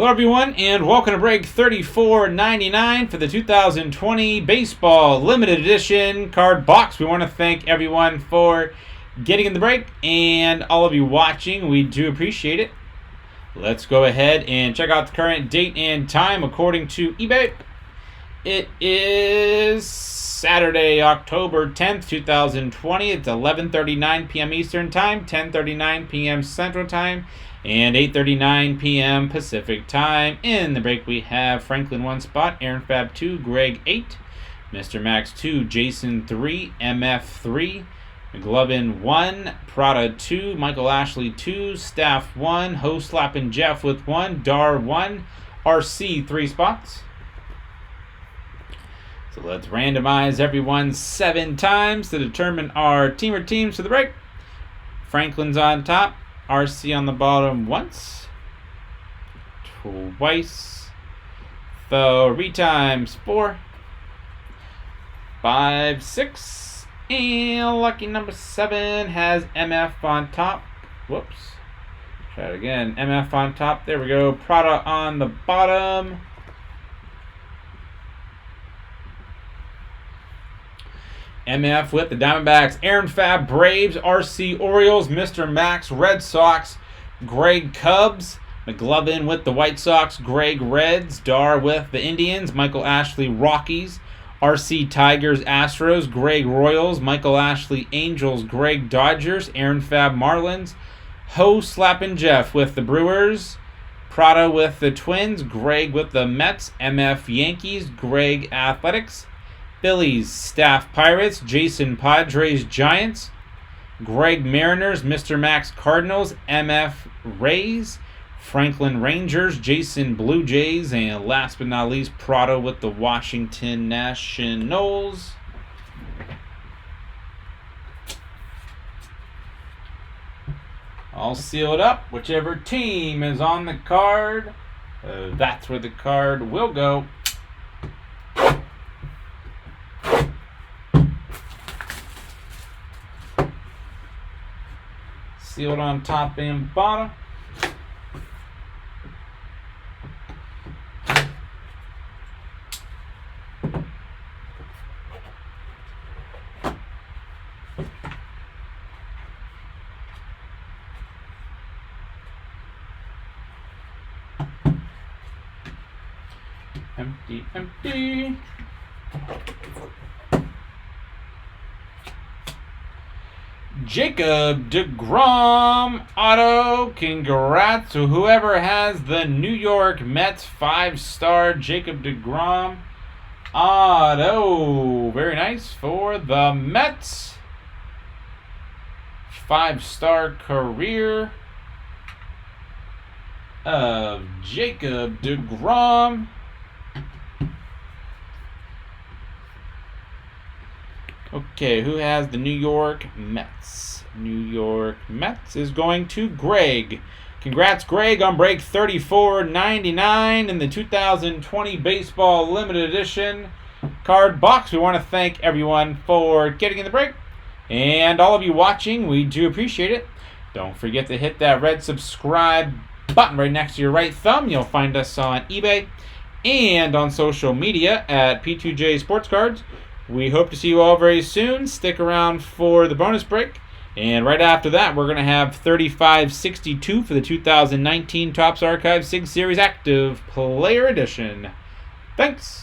Hello everyone, and welcome to break 34.99 for the 2020 Baseball Limited Edition card box. We want to thank everyone for getting in the break, and all of you watching, we do appreciate it. Let's go ahead and check out the current date and time according to eBay. It is Saturday, October 10th, 2020. It's 11:39 p.m. Eastern Time, 10:39 p.m. Central Time, and 8:39 p.m. Pacific Time. In the break, we have Franklin 1 spot, Aaron Fab 2, Greg 8, Mr. Max 2, Jason 3, MF 3, McGlovin 1, Prada 2, Michael Ashley 2, Staff 1, Ho Slappin' Jeff with 1, Dar 1, RC 3 spots. So let's randomize everyone 7 times to determine our team or teams for the break. Franklin's on top, RC on the bottom once, twice, 3 times 4, 5, 6, and lucky number 7 has MF on top. Whoops. Try it again. MF on top. There we go. Prada on the bottom. MF with the Diamondbacks, Aaron Fab Braves, RC Orioles, Mr. Max Red Sox, Greg Cubs, McGlovin with the White Sox, Greg Reds, Dar with the Indians, Michael Ashley Rockies, RC Tigers Astros, Greg Royals, Michael Ashley Angels, Greg Dodgers, Aaron Fab Marlins, Ho Slappin' Jeff with the Brewers, Prada with the Twins, Greg with the Mets, MF Yankees, Greg Athletics, Phillies, Staff Pirates, Jason Padres Giants, Greg Mariners, Mr. Max Cardinals, MF Rays, Franklin Rangers, Jason Blue Jays, and last but not least, Prado with the Washington Nationals. All sealed up. Whichever team is on the card, that's where the card will go. Sealed on top and bottom. Empty, empty. Jacob deGrom auto. Congrats to whoever has the New York Mets 5-star Jacob deGrom auto. Very nice for the Mets. 5-star career of Jacob deGrom. Okay, who has the New York Mets? New York Mets is going to Greg. Congrats, Greg, on break 34.99 in the 2020 Baseball Limited Edition card box. We want to thank everyone for getting in the break. And all of you watching, we do appreciate it. Don't forget to hit that red subscribe button right next to your right thumb. You'll find us on eBay and on social media at P2J Sports Cards. We hope to see you all very soon. Stick around for the bonus break. And right after that, we're going to have 3562 for the 2019 Topps Archive SIG Series Active Player Edition. Thanks.